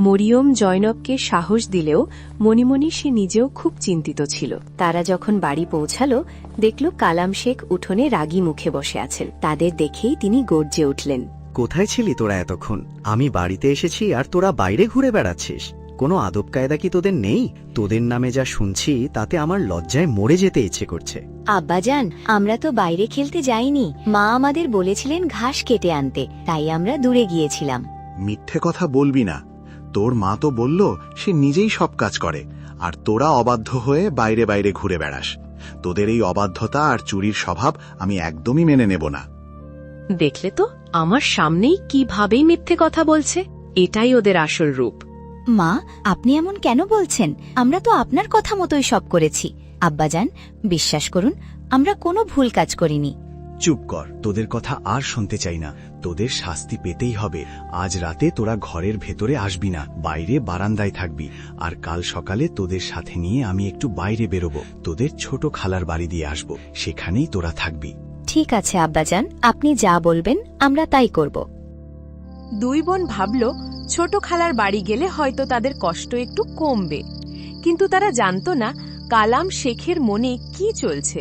মরিয়ম জয়নবকে সাহস দিলেও মনে মনে সে নিজেও খুব চিন্তিত ছিল। তারা যখন বাড়ি পৌঁছালো, দেখল কালাম শেখ উঠোনে রাগী মুখে বসে আছেন। তাদের দেখেই তিনি গর্জে উঠলেন। কোথায় ছিলি তোরা এতক্ষণ? আমি বাড়িতে এসেছি আর তোরা বাইরে ঘুরে বেড়াচ্ছিস। কোনো আদব কায়দা কি তোদের নেই? তোদের নামে যা শুনছি তাতে আমার লজ্জায় মরে যেতে ইচ্ছে করছে। আব্বাজান, আমরা তো বাইরে খেলতে যাইনি। মা আমাদের বলেছিলেন ঘাস কেটে আনতে, তাই আমরা দূরে গিয়েছিলাম। মিথ্যে কথা বলবি না। তোর মা তো বলল সে নিজেই সব কাজ করে, আর তোরা অবাধ্য হয়ে বাইরে বাইরে ঘুরে বেড়াস। তোদের এই অবাধ্যতা আর চুরির স্বভাব আমি একদমই মেনে নেব না। দেখলে তো, আমার সামনেই কিভাবেই মিথ্যে কথা বলছে। এটাই ওদের আসল রূপ। মা, আপনি এমন কেন বলছেন? আমরা তো আপনার কথা মতোই সব করেছি। আব্বাজান, বিশ্বাস করুন, আমরা কোনো ভুল কাজ করিনি। চুপ কর, তোদের কথা আর শুনতে চাই না। তোদের শাস্তি পেতেই হবে। আজ রাতে তোরা ঘরের ভেতরে আসবি না, বাইরে বারান্দায় থাকবি। আর কাল সকালে তোদের সাথে নিয়ে আমি একটু বাইরে বেরোবো। তোদের ছোট খালার বাড়ি দিয়ে আসবো, সেখানেই তোরা থাকবি। ঠিক আছে আব্বাজান, আপনি যা বলবেন আমরা তাই করব। দুই বোন ভাবল ছোট খালার বাড়ি গেলে হয়তো তাদের কষ্ট একটু কমবে, কিন্তু তারা জানত না কালাম শেখের মনে কি চলছে।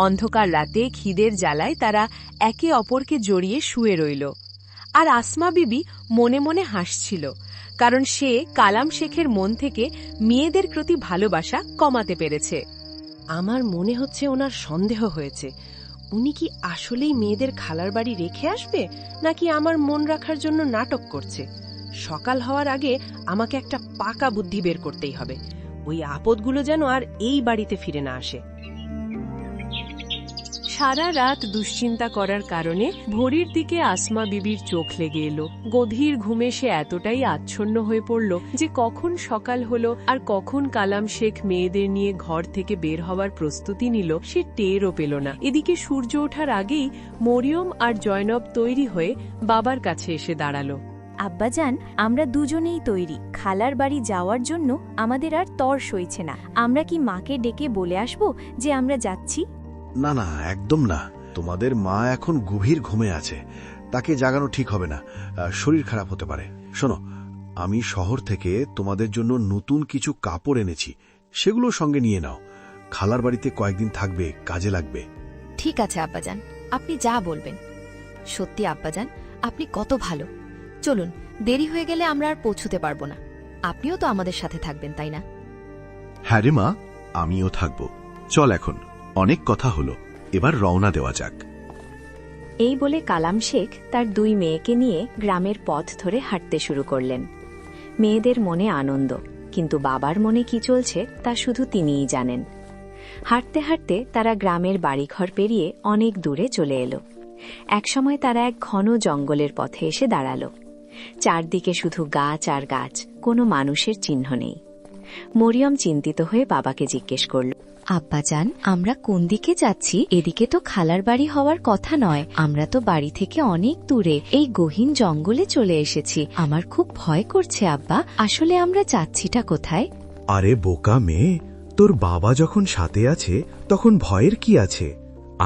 অন্ধকার রাতে খিদের জ্বালায় তারা একে অপরকে জড়িয়ে শুয়ে রইল। আর আসমা বিবি মনে মনে হাসছিল, কারণ সে কালাম শেখের মন থেকে মেয়েদের প্রতি ভালোবাসা কমাতে পেরেছে। আমার মনে হচ্ছে ওনার সন্দেহ হয়েছে। উনি কি আসলেই মেয়েদের খালার বাড়ি রেখে আসবে, নাকি আমার মন রাখার জন্য নাটক করছে? সকাল হওয়ার আগে আমাকে একটা পাকা বুদ্ধি বের করতেই হবে। ওই আপদগুলো যেন আর এই বাড়িতে ফিরে না আসে। সারা রাত দুশ্চিন্তা করার কারণে ভোরের দিকে আসমা বিবির চোখ লেগে এলো। গভীর ঘুমে সে এতটাই আচ্ছন্ন হয়ে পড়ল যে কখন সকাল হলো আর কখন কালাম শেখ মেয়েদের নিয়ে ঘর থেকে বের হওয়ার প্রস্তুতি নিল সে টেরও পেল না। এদিকে সূর্য ওঠার আগেই মরিয়ম আর জয়নব তৈরি হয়ে বাবার কাছে এসে দাঁড়ালো। আব্বাজান, আমরা দুজনেই তৈরি। খালার বাড়ি যাওয়ার জন্য আমাদের আর তর সইছে না। আমরা কি মাকে ডেকে বলে আসব যে আমরা যাচ্ছি? না না, একদম না। তোমাদের মা এখন গভীর ঘুমে আছে, তাকে জাগানো ঠিক হবে না। শরীর খারাপ হতে পারে। শোনো, আমি শহর থেকে তোমাদের জন্য নতুন কিছু কাপড় এনেছি, সেগুলো সঙ্গে নিয়ে নাও। খালার বাড়িতে কয়েকদিন থাকবে, কাজে লাগবে। ঠিক আছে আব্বাজান, আপনি যা বলবেন। সত্যি আব্বাজান, আপনি কত ভালো। চলুন, দেরি হয়ে গেলে আমরা আর পৌঁছতে পারবো না। আপনিও তো আমাদের সাথে থাকবেন, তাই না? হ্যাঁ রে মা, আমিও থাকব। চল, এখন অনেক কথা হলো, এবার রওনা দেওয়া যাক। এই বলে কালাম শেখ তার দুই মেয়েকে নিয়ে গ্রামের পথ ধরে হাঁটতে শুরু করলেন। মেয়েদের মনে আনন্দ, কিন্তু বাবার মনে কি চলছে তা শুধু তিনিই জানেন। হাঁটতে হাঁটতে তারা গ্রামের বাড়িঘর পেরিয়ে অনেক দূরে চলে এলো। একসময় তারা এক ঘন জঙ্গলের পথে এসে দাঁড়ালো। চারদিকে শুধু গাছ আর গাছ, কোনো মানুষের চিহ্ন নেই। মরিয়ম চিন্তিত হয়ে বাবাকে জিজ্ঞেস করল, আব্বাজান, আমরা কোন দিকে যাচ্ছি? এদিকে তো খালার বাড়ি হওয়ার কথা নয়। আমরা তো বাড়ি থেকে অনেক দূরে এই গহীন জঙ্গলে চলে এসেছি। আমার খুব ভয় করছে আব্বা। আসলে আমরা যাচ্ছিটা কোথায়? আরে বোকা মেয়ে, তোর বাবা যখন সাথে আছে তখন ভয়ের কি আছে?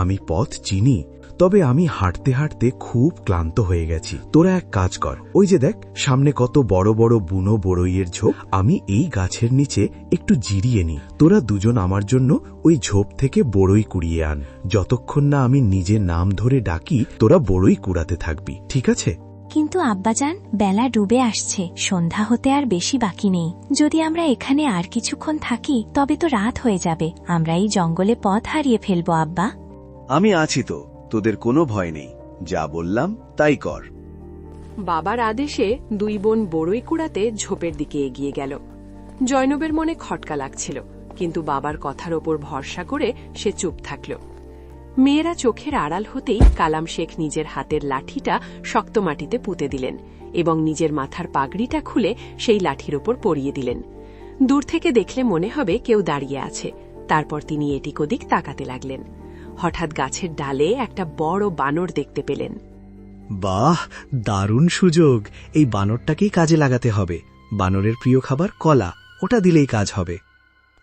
আমি পথ চিনি, তবে আমি হাঁটতে হাঁটতে খুব ক্লান্ত হয়ে গেছি। তোরা এক কাজ কর, ওই যে দেখ সামনে কত বড় বড় বুনো বড়ইয়ের ঝোপ। আমি এই গাছের নিচে একটু জিরিয়ে নি। তোরা দুজন আমার জন্য ওই ঝোপ থেকে বড়ই কুড়িয়ে আন। যতক্ষণ না আমি নিজের নাম ধরে ডাকি, তোরা বড়ই কুড়াতে থাকবি, ঠিক আছে? কিন্তু আব্বাজান, বেলা ডুবে আসছে, সন্ধ্যা হতে আর বেশি বাকি নেই। যদি আমরা এখানে আর কিছুক্ষণ থাকি তবে তো রাত হয়ে যাবে। আমরা এই জঙ্গলে পথ হারিয়ে ফেলবো আব্বা। আমি আছি তো, তোদের কোনো ভয় নেই। যা বললাম তাই কর। বাবার আদেশে দুই বোন বড়ই কুড়াতে ঝোপের দিকে এগিয়ে গেল। জয়নবের মনে খটকা লাগছিল, কিন্তু বাবার কথার ওপর ভরসা করে সে চুপ থাকল। মেয়েরা চোখের আড়াল হতেই কালাম শেখ নিজের হাতের লাঠিটা শক্ত মাটিতে পুঁতে দিলেন এবং নিজের মাথার পাগড়িটা খুলে সেই লাঠির ওপর পরিয়ে দিলেন। দূর থেকে দেখলে মনে হবে কেউ দাঁড়িয়ে আছে। তারপর তিনি এদিক ওদিক তাকাতে লাগলেন। হঠাৎ গাছের ডালে একটা বড় বানর দেখতে পেলেন। বাহ, দারুণ সুযোগ! এই বানরটাকেই কাজে লাগাতে হবে। বানরের প্রিয় খাবার কলা, ওটা দিলেই কাজ হবে।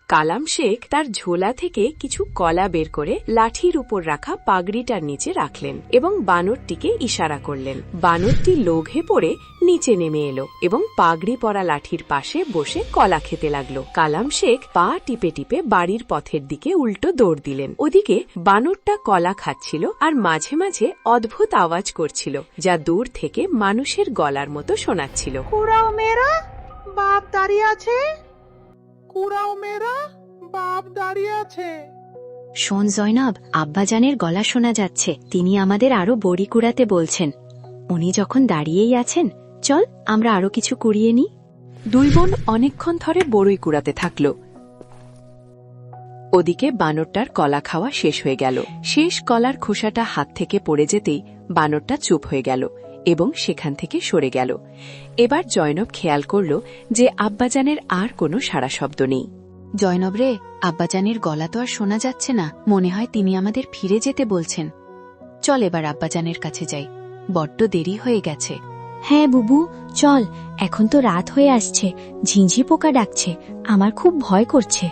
কালাম শেখ তার ঝোলা থেকে কিছু কলা বের করে লাঠির উপর রাখা পাগড়িটার নিচে রাখলেন এবং বানরটিকে ইশারা করলেন। বানরটি লোভে পড়ে নিচে নেমে এলো এবং পাগড়ি পরা লাঠির পাশে বসে কলা খেতে লাগলো। কালাম শেখ পা টিপে টিপে বাড়ির পথের দিকে উল্টো দৌড় দিলেন। ওদিকে বানরটা কলা খাচ্ছিল আর মাঝে মাঝে অদ্ভুত আওয়াজ করছিল, যা দূর থেকে মানুষের গলার মতো শোনাচ্ছিল। কুড়াও মেরা বাপ দাঁড়িয়ে আছে, কুড়াও মেরা বাপ দাঁড়িয়ে আছে। শোন জয়নব, আব্বাজানের গলা শোনা যাচ্ছে। তিনি আমাদের আরো বড়ি কুড়াতে বলছেন। উনি যখন দাঁড়িয়েই আছেন, চল আমরা আরো কিছু কুড়িয়ে নিই। দুই বোন অনেকক্ষণ ধরে বড়ই কুড়াতে থাকল। ওদিকে বানরটার কলা খাওয়া শেষ হয়ে গেল। শেষ কলার খোসাটা হাত থেকে পড়ে যেতেই বানরটা চুপ হয়ে গেল এবং সেখান থেকে সরে গেল। এবার জয়নব খেয়াল করল যে আব্বাজানের আর কোনো সাড়া শব্দ নেই। জয়নব রে, আব্বাজানের গলা তো আর শোনা যাচ্ছে না। মনে হয় তিনি আমাদের ফিরে যেতে বলছেন। চল এবার আব্বাজানের কাছে যাই, বড্ড দেরি হয়ে গেছে। হ্যাঁ বুবু, চল। এখন তো রাত হয়ে আসছে, ঝিঁঝি পোকা ডাকছে, আমার খুব ভয় করছে।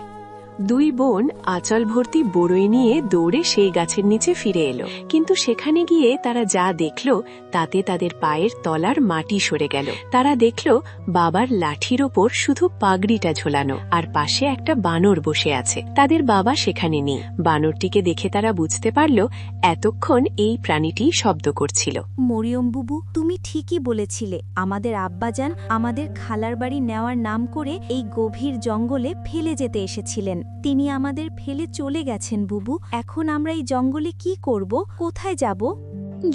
দুই বোন আঁচল ভর্তি বড়ই নিয়ে দৌড়ে সেই গাছের নিচে ফিরে এলো, কিন্তু সেখানে গিয়ে তারা যা দেখল তাতে তাদের পায়ের তলার মাটি সরে গেল। তারা দেখল বাবার লাঠির ওপর শুধু পাগড়িটা ঝোলানো আর পাশে একটা বানর বসে আছে। তাদের বাবা সেখানে নেই। বানরটিকে দেখে তারা বুঝতে পারল এতক্ষণ এই প্রাণীটি শব্দ করছিল। মরিয়ম বুবু, তুমি ঠিকই বলেছিলে। আমাদের আব্বাজান আমাদের খালার বাড়ি নেওয়ার নাম করে এই গভীর জঙ্গলে ফেলে যেতে এসেছিলেন। তিনি আমাদের ফেলে চলে গেছেন বুবু। এখন আমরা এই জঙ্গলে কি করব? কোথায় যাব?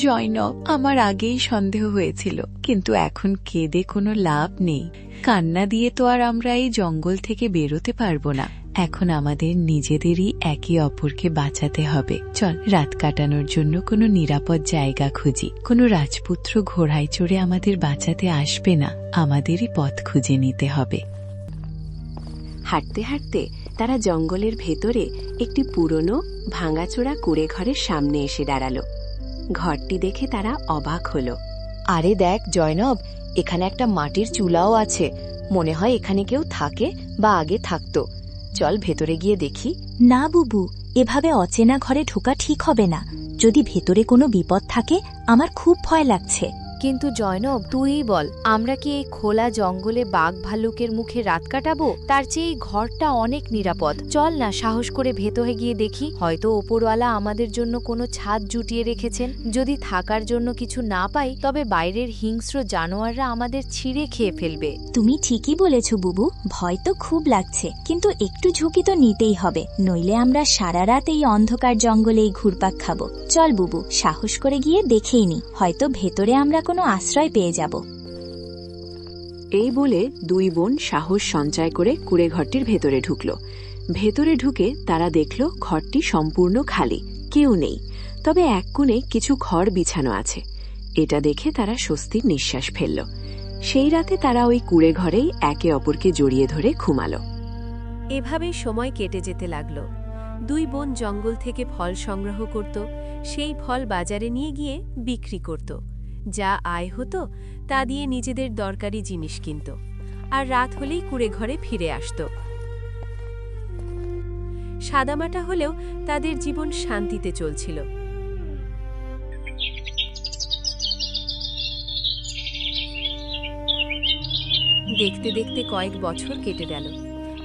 জয়নব, আমার আগেই সন্দেহ হয়েছিল, কিন্তু এখন কেঁদে কোনো লাভ নেই। কান্না দিয়ে তো আর আমরা এই জঙ্গল থেকে বেরোতে পারবো না। এখন আমাদের নিজেদেরই একে অপরকে বাঁচাতে হবে। চল রাত কাটানোর জন্য কোনো নিরাপদ জায়গা খুঁজি। কোনো রাজপুত্র ঘোড়ায় চড়ে আমাদের বাঁচাতে আসবে না, আমাদেরই পথ খুঁজে নিতে হবে। হাঁটতে হাঁটতে তারা জঙ্গলের ভেতরে একটি পুরনো ভাঙাচোরা কুড়ে ঘরের সামনে এসে দাঁড়ালো। ঘরটি দেখে তারা অবাক হলো। আরে দেখ জয়নব, এখানে একটা মাটির চুলাও আছে। মনে হয় এখানে কেউ থাকে বা আগে থাকতো। চল ভেতরে গিয়ে দেখি। না বুবু, এভাবে অচেনা ঘরে ঢোকা ঠিক হবে না। যদি ভেতরে কোনো বিপদ থাকে, আমার খুব ভয় লাগছে। কিন্তু জয়নব, তুই বল, আমরা কি এই খোলা জঙ্গলে বাঘ ভাল্লুকের মুখে রাত কাটাবো? তার চেয়ে এই ঘরটা অনেক নিরাপদ। চল না, সাহস করে ভেতরে গিয়ে দেখি। হয়তো ওপরওয়ালা আমাদের জন্য কোনো ছাদ জুটিয়ে রেখেছেন। যদি থাকার জন্য কিছু না পাই, তবে বাইরের হিংস্র জানোয়াররা আমাদের ছিঁড়ে খেয়ে ফেলবে। তুমি ঠিকই বলেছ বুবু, ভয় তো খুব লাগছে, কিন্তু একটু ঝুঁকি তো নিতেই হবে, নইলে আমরা সারা রাত এই অন্ধকার জঙ্গলেই ঘুরপাক খাবো। চল বুবু, সাহস করে গিয়ে দেখেই নি, হয়তো ভেতরে আমরা কোনো আশ্রয় পেয়ে যাব। এই বলে দুই বোন সাহস সঞ্চয় করে কুড়ে ঘরটির ভেতরে ঢুকল। ভেতরে ঢুকে তারা দেখল ঘরটি সম্পূর্ণ খালি, কেউ নেই। তবে এক কোণে কিছু খড় বিছানো আছে। এটা দেখে তারা স্বস্তির নিঃশ্বাস ফেলল। সেই রাতে তারা ওই কুড়ে ঘরেই একে অপরকে জড়িয়ে ধরে ঘুমালো। এভাবেই সময় কেটে যেতে লাগল। দুই বোন জঙ্গল থেকে ফল সংগ্রহ করত, সেই ফল বাজারে নিয়ে গিয়ে বিক্রি করত। যা আয় হতো তা দিয়ে নিজেদের দরকারি জিনিস কিনত, আর রাত হলেই কুড়ে ঘরে ফিরে আসত। সাদামাটা হলেও তাদের জীবন শান্তিতে চলছিল। দেখতে দেখতে কয়েক বছর কেটে গেল।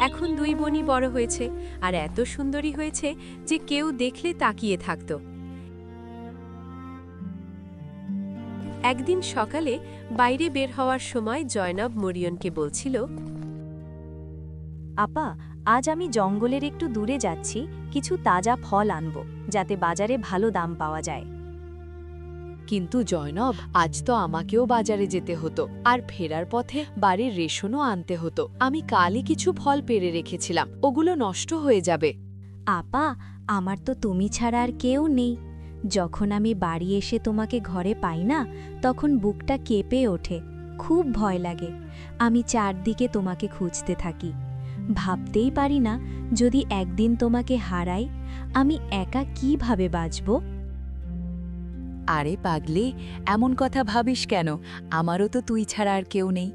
এখন দুই বোনই বড় হয়েছে আর এত সুন্দরী হয়েছে যে কেউ দেখলে তাকিয়ে থাকত। একদিন সকালে বাইরে বের হওয়ার সময় জয়নব মরিয়নকে বলছিল, আপা, আজ আমি জঙ্গলের একটু দূরে যাচ্ছি, কিছু তাজা ফল আনব, যাতে বাজারে ভালো দাম পাওয়া যায়। কিন্তু জয়নব, আজ তো আমাকেও বাজারে যেতে হতো, আর ফেরার পথে বাড়ির রেশনও আনতে হতো। আমি কালই কিছু ফল পেড়ে রেখেছিলাম, ওগুলো নষ্ট হয়ে যাবে। আপা, আমার তো তুমি ছাড়া আর কেউ নেই। যখন আমি বাড়ি এসে তোমাকে ঘরে পাই না, তখন বুকটা কেঁপে ওঠে, খুব ভয় লাগে। আমি চারদিকে তোমাকে খুঁজতে থাকি। ভাবতেই পারি না, যদি একদিন তোমাকে হারাই, আমি একা কিভাবে বাঁচব। আরে পাগলি, এমন কথা ভাবিস কেন? আমারও তো তুই ছাড়া আর কেউ নেই।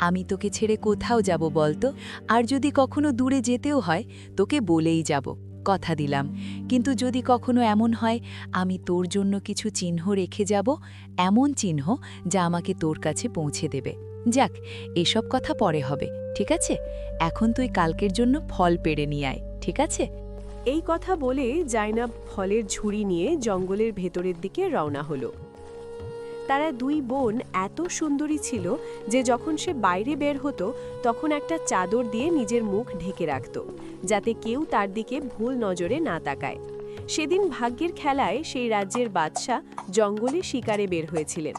আমি তোকে ছেড়ে কোথাও যাব বলতো? আর যদি কখনো দূরে যেতেও হয় তোকে বলেই যাব, কথা দিলাম। কিন্তু যদি কখনো এমন হয় আমি তোর জন্য কিছু চিহ্ন রেখে যাব, এমন চিহ্ন যা আমাকে তোর কাছে পৌঁছে দেবে। যাক, এসব কথা পরে হবে, ঠিক আছে? এখন তুই কালকের জন্য ফল পেড়ে নিয়ে আয়, ঠিক আছে? এই কথা বলে জাইনাব ফলের ঝুড়ি নিয়ে জঙ্গলের ভেতরের দিকে রওনা হলো। তারা দুই বোন এত সুন্দরী ছিল যে যখন সে বাইরে বের হতো তখন একটা চাদর দিয়ে নিজের মুখ ঢেকে রাখত, যাতে কেউ তার দিকে ভুল নজরে না তাকায়। সেদিন ভাগ্যের খেলায় সেই রাজ্যের বাদশা জঙ্গলে শিকারে বের হয়েছিলেন।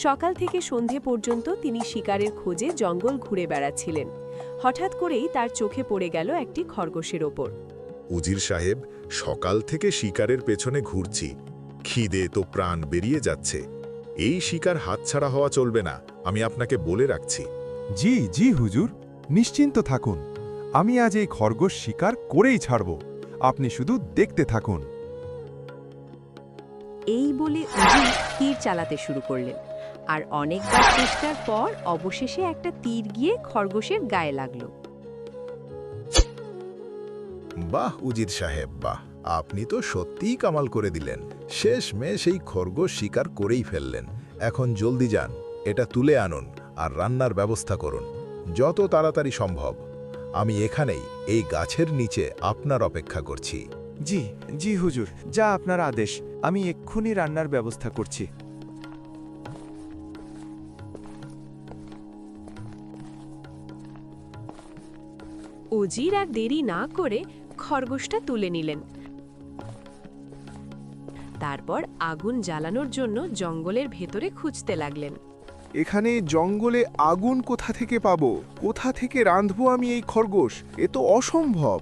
সকাল থেকে সন্ধে পর্যন্ত তিনি শিকারের খোঁজে জঙ্গল ঘুরে বেড়াচ্ছিলেন। হঠাৎ করেই তার চোখে পড়ে গেল একটি খরগোশের ওপর। উজির সাহেব, সকাল থেকে শিকারের পেছনে ঘুরছি, খিদে তো প্রাণ বেরিয়ে যাচ্ছে। এই শিকার হাতছাড়া হওয়া চলবে না, আমি আপনাকে বলে রাখছি। জি জি হুজুর, নিশ্চিন্ত থাকুন, আমি আজ এই খরগোশ শিকার করেই ছাড়ব, আপনি শুধু দেখতে থাকুন। এই বলে উজির তীর চালাতে শুরু করলেন, আর অনেকবার চেষ্টার পর অবশেষে একটা তীর গিয়ে খরগোশের গায়ে লাগলো। বাহ উজির সাহেব, বাহ, আপনি তো সত্যিই কামাল করে দিলেন। শেষমেশ এই খরগোশ শিকার করেই ফেললেন। এখন জলদি যান, এটা তুলে আনুন আর রান্নার ব্যবস্থা করুন, যত তাড়াতাড়ি সম্ভব। আমি এখানেই এই গাছের নিচে আপনার অপেক্ষা করছি। জি জি হুজুর, যা আপনার আদেশ, আমি এক্ষুনি রান্নার ব্যবস্থা করছি। উজির আর দেরি না করে খরগোশটা তুলে নিলেন। তারপর আগুন জ্বালানোর জন্য জঙ্গলের ভেতরে খুঁজতে লাগলেন। এখানে জঙ্গলে আগুন কোথা থেকে পাবো? কোথা থেকে রাঁধবো আমি এই খরগোশ? এ তো অসম্ভব।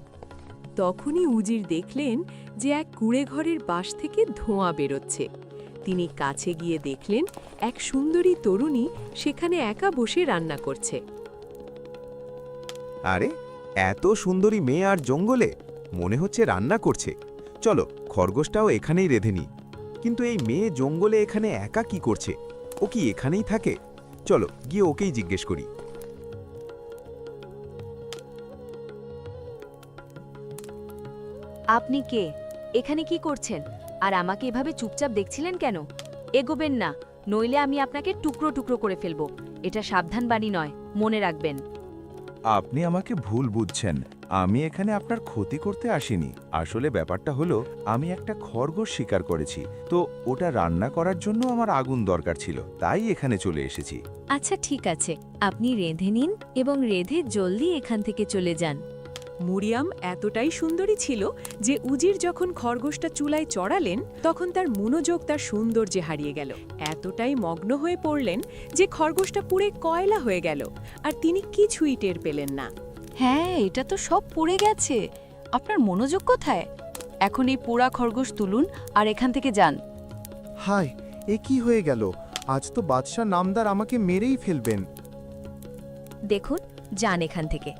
তখনই উজির দেখলেন যে এক কুঁড়েঘরের বাঁশ থেকে ধোঁয়া বেরোচ্ছে। তিনি কাছে গিয়ে দেখলেন এক সুন্দরী তরুণী সেখানে একা বসে রান্না করছে। আরে, এত সুন্দরী মেয়ে আর জঙ্গলে, মনে হচ্ছে রান্না করছে। চলো, খরগোশটাও এখানেই রেঁধে নিই। কিন্তু এই মেয়ে জঙ্গলে এখানে একা কি করছে? ও কি এখানেই থাকে? চলো গিয়ে ওকেই জিজ্ঞেস করি। আপনি কে? এখানে কি করছেন? আর আমাকে এভাবে চুপচাপ দেখছিলেন কেন? এগোবেন না, নইলে আমি আপনাকে টুকরো টুকরো করে ফেলবো। এটা সাবধান বাণী নয়, মনে রাখবেন। আপনি আমাকে ভুল বুঝছেন, আমি এখানে আপনার ক্ষতি করতে আসিনি। আসলে ব্যাপারটা হলো, আমি একটা খরগোশ শিকার করেছি, তো ওটা রান্না করার জন্য আমার আগুন দরকার ছিল, তাই এখানে চলে এসেছি। আচ্ছা ঠিক আছে, আপনি রেঁধে নিন এবং রেঁধে জলদি এখান থেকে চলে যান। মুরিয়াম এতটাই সুন্দরী ছিল যে উজির যখন খরগোশটা চুলায় চড়ালেন তখন তার মনোযোগ তার সৌন্দর্যে হারিয়ে গেল। এতটাই মগ্ন হয়ে পড়লেন যে খরগোশটা পুড়ে কয়লা হয়ে গেল, আর তিনি কিছুই টের পেলেন না। হ্যাঁ, এটা তো সব পুড়ে গেছে। আপনার মনোযোগ কোথায়? এখন এই পোড়া খরগোশ তুলুন আর এখান থেকে যান। হায়, এ কি হয়ে গেল? আজ তো বাদশা নামদার আমাকে মেরেই ফেলবেন। দেখুন, যান এখান থেকে।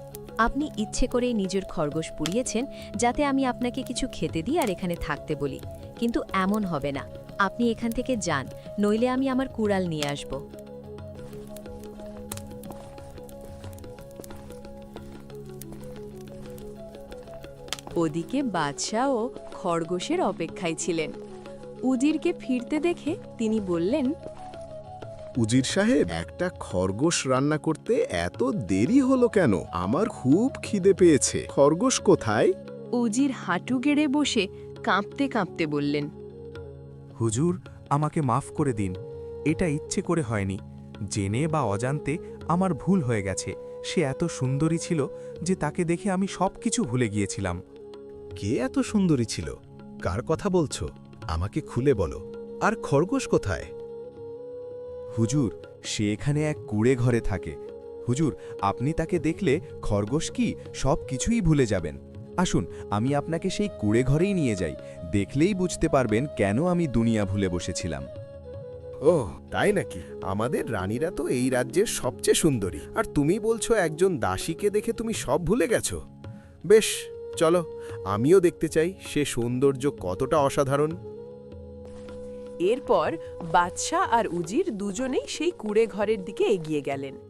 আপনি ইচ্ছে করেই নিজের খরগোশ পুড়িয়েছেন যাতে আমি আপনাকে কিছু খেতে দিই আর এখানে থাকতে বলি, কিন্তু এমন হবে না। আপনি এখান থেকে যান, নইলে আমি আমার কুড়াল নিয়ে আসব। ওদিকে বাদশাও খরগোশের অপেক্ষায় ছিলেন। উজিরকে ফিরতে দেখে তিনি বললেন, উজির সাহেব, একটা খরগোশ রান্না করতে এত দেরি হলো কেন? আমার খুব খিদে পেয়েছে। খরগোশ কোথায়? উজির হাঁটু গেড়ে বসে কাঁপতে কাঁপতে বললেন, হুজুর, আমাকে মাফ করে দিন, এটা ইচ্ছে করে হয়নি। জেনে বা অজান্তে আমার ভুল হয়ে গেছে। সে এত সুন্দরী ছিল যে তাকে দেখে আমি সবকিছু ভুলে গিয়েছিলাম। কে এত সুন্দরী ছিল? কার কথা বলছো? আমাকে খুলে বলো। আর খরগোশ কোথায়? হুজুর, সে এখানে এক কুঁড়ে ঘরে থাকে। হুজুর, আপনি তাকে দেখলে খরগোশ কি সব কিছুই ভুলে যাবেন। আসুন, আমি আপনাকে সেই কুঁড়ে ঘরেই নিয়ে যাই, দেখলেই বুঝতে পারবেন কেন আমি দুনিয়া ভুলে বসেছিলাম। ও তাই নাকি? আমাদের রানীরা তো এই রাজ্যের সবচেয়ে সুন্দরী, আর তুমি বলছো একজন দাসীকে দেখে তুমি সব ভুলে গেছো? বেশ, চলো, আমিও দেখতে চাই সে সৌন্দর্য কতটা অসাধারণ। এরপর বাদশাহ আর উজির দুজনেই সেই কুঁড়ে ঘরের দিকে এগিয়ে গেলেন।